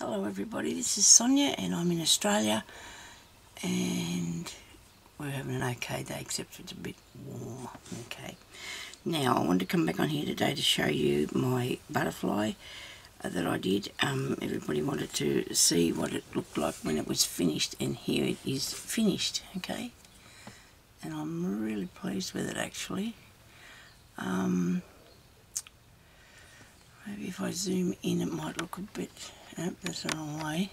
Hello everybody, this is Sonia and I'm in Australia and we're having an okay day except it's a bit warm. Okay, now I wanted to come back on here today to show you my butterfly that I did. Everybody wanted to see what it looked like when it was finished, and here it is finished. Okay, and I'm really pleased with it actually. Maybe if I zoom in it might look a bit, that's the wrong way.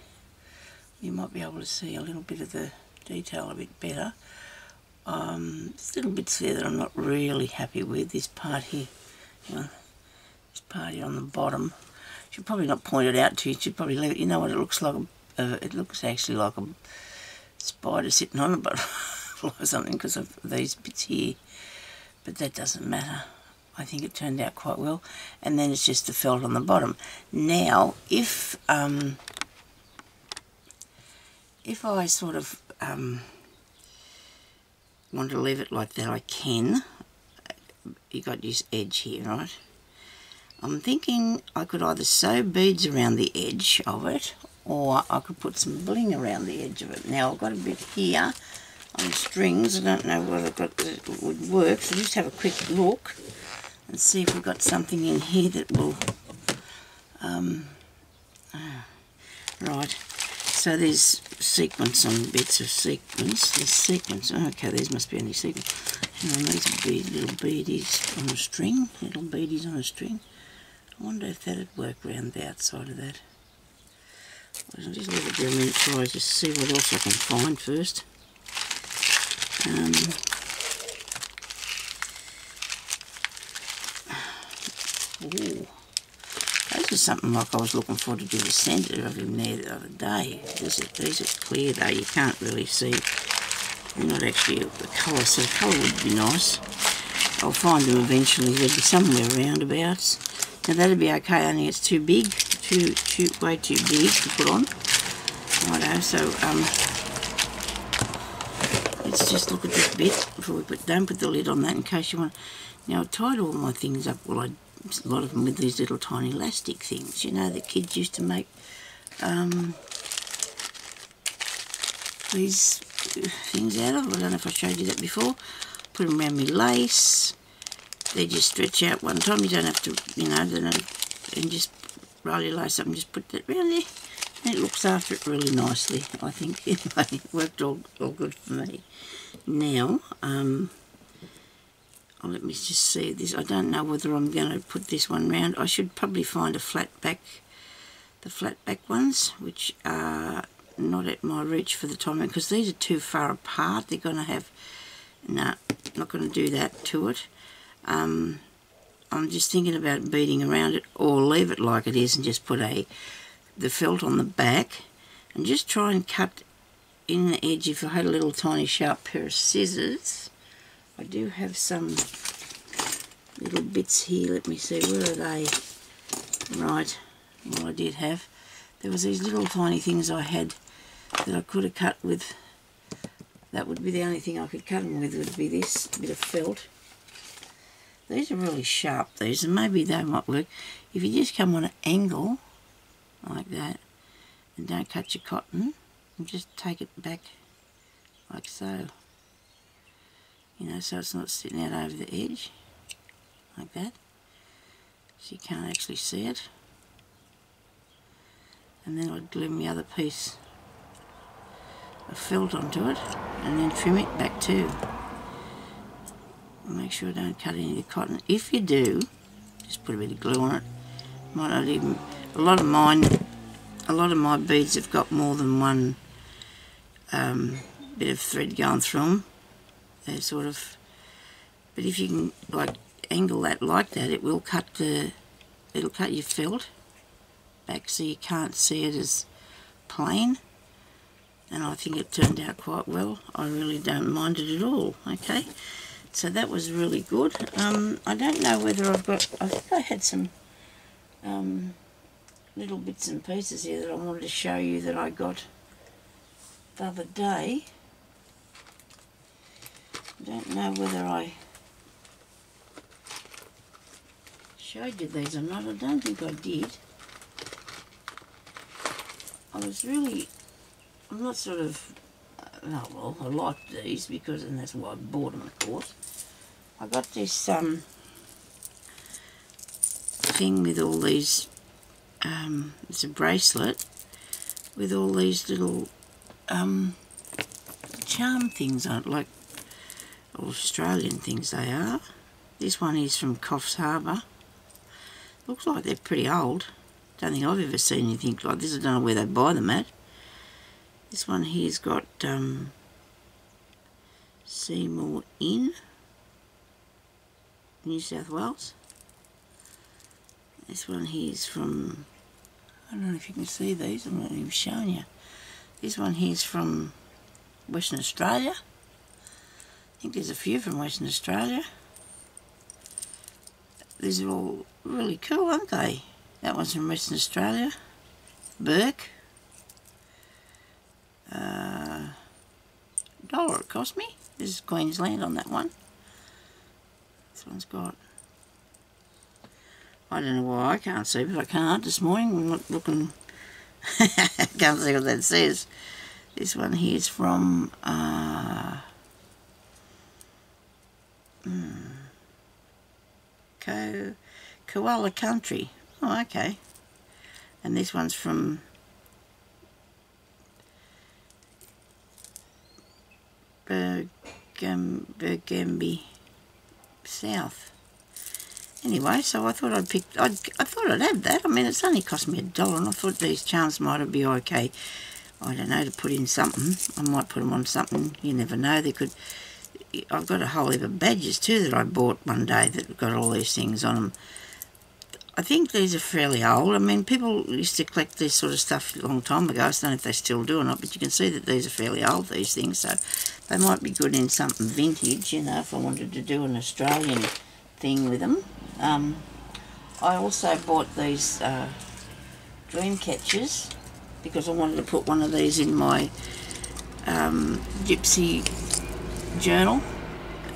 You might be able to see a little bit of the detail a bit better. There's little bits there that I'm not really happy with. This part here, this part here on the bottom. Should probably not point it out to you. Should probably leave it. You know what it looks like? It looks actually like a spider sitting on a butterfly or something because of these bits here. But that doesn't matter. I think it turned out quite well. And then it's just the felt on the bottom. Now, if I sort of want to leave it like that, I can. You got this edge here, right? I'm thinking I could either sew beads around the edge of it, or I could put some bling around the edge of it. Now, I've got a bit here on strings. I don't know whether it would work, so just have a quick look and see if we've got something in here that will... right, so there's sequence on bits of sequence. There's sequence. Okay, these must be only sequence. Hang on, these are little beadies on a string. Little beadies on a string. I wonder if that'd work around the outside of that. I'll just leave it there a minute before I just see what else I can find first. Ooh, those are something like I was looking for to do the centre of him there the other day. These are clear though, you can't really see. They're not actually the colour, so the colour would be nice. I'll find them eventually. They'll be somewhere around about. Now that'd be okay, only it's too big, way too big to put on. Righto, so let's just look at this bit before we don't put the lid on that in case you want. Now I tied all my things up, well a lot of them with these little tiny elastic things, you know, that kids used to make these things out of. I don't know if I showed you that before. Put them around my lace. They just stretch out one time. You don't have to, and just roll your lace up and just put that around there. And it looks after it really nicely, I think. Anyway, it worked all good for me. Now, let me just see this. I don't know whether I'm going to put this one round. I should probably find a flat back, the flat back ones, which are not at my reach for the time, because these are too far apart. They're going to have, no, not going to do that to it. I'm just thinking about beading around it, or leave it like it is and just put the felt on the back and just try and cut in the edge. If I had a little tiny sharp pair of scissors, I do have some little bits here. Let me see, where are they? Right, well I did have. There was these little tiny things I had that I could have cut with. That would be the only thing I could cut them with, would be this bit of felt. These are really sharp, these, and maybe they might work. If you just come on an angle, like that, and don't cut your cotton, and just take it back, like so. So it's not sitting out over the edge, like that. So you can't actually see it. And then I'd glue my other piece of felt onto it, and then trim it back too. Make sure I don't cut any of the cotton. If you do, just put a bit of glue on it. Might not even. A lot of my beads have got more than one bit of thread going through them. They're sort of. But if you can like angle that like that, it will cut it'll cut your felt back so you can't see it as plain. And I think it turned out quite well. I really don't mind it at all. Okay. So that was really good. I don't know whether I think I had some little bits and pieces here that I wanted to show you that I got the other day. I don't know whether I showed you these or not. I don't think I did. I'm not sort of, oh well, I like these because, and that's why I bought them, of course. I got this thing with all these, it's a bracelet with all these little charm things on it, like Australian things they are. This one is from Coffs Harbour. Looks like they're pretty old. Don't think I've ever seen anything like this. I don't know where they buy them at. This one here's got Seymour Inn, New South Wales. This one here's from, I don't know if you can see these, I'm not even showing you. This one here's from Western Australia. I think there's a few from Western Australia. These are all really cool, aren't they? That one's from Western Australia. Burke. $1 it cost me. This is Queensland on that one. This one's got, I don't know why I can't see, but I can't this morning. I'm not looking. Can't see what that says. This one here is from Koala Country. Oh, okay. And this one's from Burgambie South. Anyway, so I thought I thought I'd have that. I mean, it's only cost me $1, and I thought these charms might be okay. I don't know, to put in something. I might put them on something. You never know. They could. I've got a whole heap of badges too that I bought one day that got all these things on them. I think these are fairly old. I mean, people used to collect this sort of stuff a long time ago. I don't know if they still do or not, but you can see that these are fairly old, these things. So they might be good in something vintage, you know, if I wanted to do an Australian thing with them. I also bought these dream catchers because I wanted to put one of these in my gypsy journal,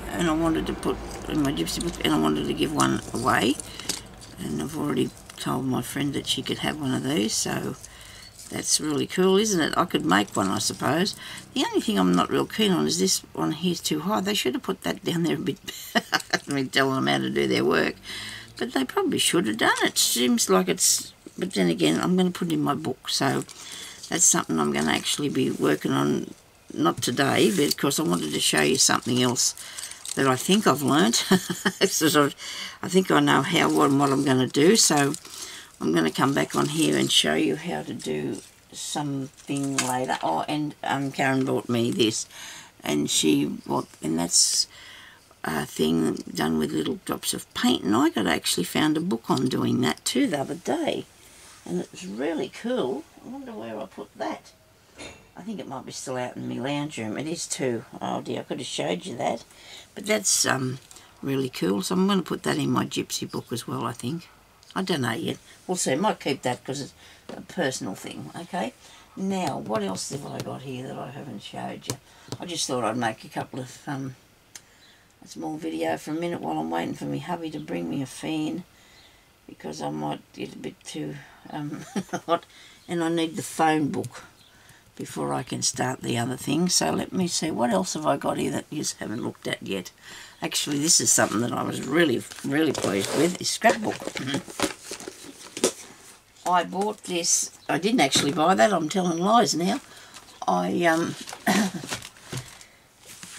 and I wanted to put in my gypsy book, and I wanted to give one away. And I've already told my friend that she could have one of these, so that's really cool, isn't it? I could make one, I suppose. The only thing I'm not real keen on is this one here's too high. They should have put that down there a bit. I mean, telling them how to do their work. But they probably should have done it. Seems like it's... But then again, I'm going to put it in my book, so that's something I'm going to actually be working on, not today, because I wanted to show you something else that I think I've learnt. I think I know what I'm going to do, so I'm going to come back on here and show you how to do something later. Oh, and Karen bought me this, and that's a thing done with little drops of paint, and I actually found a book on doing that too the other day, and it was really cool. I wonder where I put that. I think it might be still out in my lounge room. It is too. Oh dear, I could have showed you that. But that's really cool. So I'm going to put that in my gypsy book as well, I think. I don't know yet. We'll see. I might keep that because it's a personal thing. Okay. Now, what else have I got here that I haven't showed you? I just thought I'd make a couple of a small video for a minute while I'm waiting for my hubby to bring me a fan, because I might get a bit too hot, and I need the phone book before I can start the other thing. So let me see, what else have I got here that you just haven't looked at yet? Actually, this is something that I was really, really pleased with, is scrapbook. I bought this, I didn't actually buy that, I'm telling lies now. I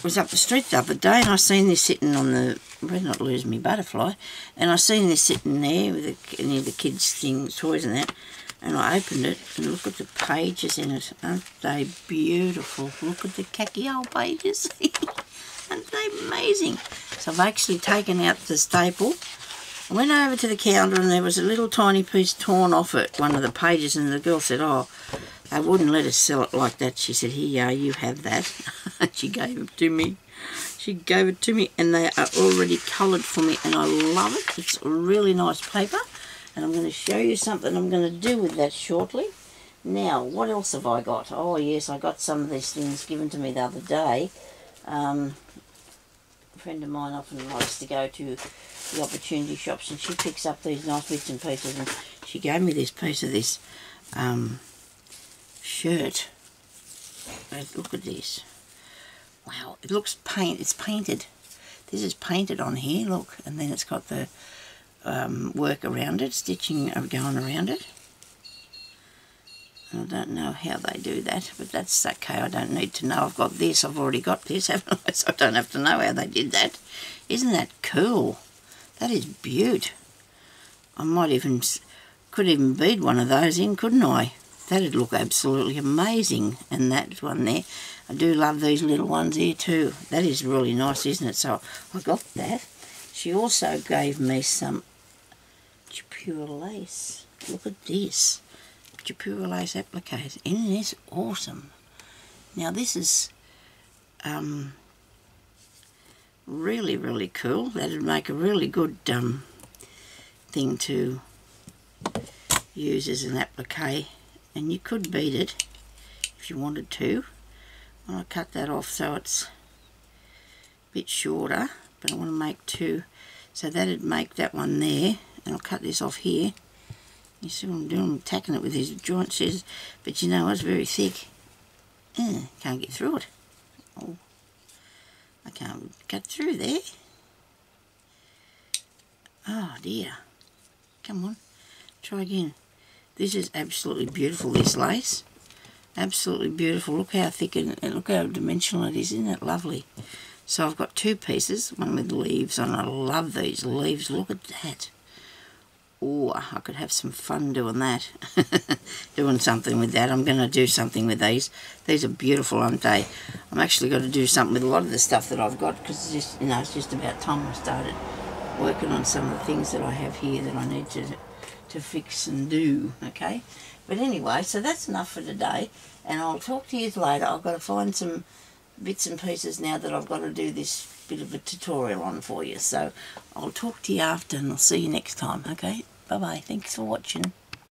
was up the street the other day and I seen this sitting on the, I better not lose me butterfly, and I seen this sitting there with any of the kids' things, toys and that. And I opened it, and look at the pages in it. Aren't they beautiful? Look at the khaki old pages. Aren't they amazing? So I've actually taken out the staple. I went over to the counter, and there was a little tiny piece torn off it, one of the pages, and the girl said, oh, they wouldn't let us sell it like that. She said, here you are, you have that. She gave it to me. She gave it to me, and they are already coloured for me, and I love it. It's a really nice paper. And I'm going to show you something I'm going to do with that shortly. Now, what else have I got? Oh, yes, I got some of these things given to me the other day. A friend of mine often likes to go to the opportunity shops, and she picks up these nice bits and pieces. And she gave me this piece of this shirt. But look at this. Wow, it looks it's painted. This is painted on here, look, and then it's got the work around it, stitching going around it. I don't know how they do that, but that's okay. I don't need to know. I've got this. I've already got this, haven't I? So I don't have to know how they did that. Isn't that cool? That is beaut. I could even bead one of those in, couldn't I? That'd look absolutely amazing. And that one there, I do love these little ones here too. That is really nice, isn't it? So I got that. She also gave me some pure lace. Look at this. Pure lace appliques. Isn't this awesome? Now this is really, really cool. That'd make a really good thing to use as an applique, and you could bead it if you wanted to. I'll cut that off so it's a bit shorter, but I want to make two, so that'd make that one there, and I'll cut this off here. You see what I'm doing? I'm tacking it with these joint scissors, but you know it's very thick. Can't get through it. Oh, I can't cut through there. Oh dear. Come on, try again. This is absolutely beautiful, this lace. Absolutely beautiful. Look how thick and look how dimensional it is. Isn't it lovely? So I've got two pieces, one with leaves on. I love these leaves. Look at that. Oh, I could have some fun doing that. Doing something with that. I'm going to do something with these. These are beautiful, aren't they? I'm actually going to do something with a lot of the stuff that I've got, because it's just, it's just about time I started working on some of the things that I have here that I need to fix and do, okay? But anyway, so that's enough for today, and I'll talk to you later. I've got to find some bits and pieces now that I've got to do this bit of a tutorial on for you. So I'll talk to you after, and I'll see you next time, okay? Bye-bye. Thanks for watching.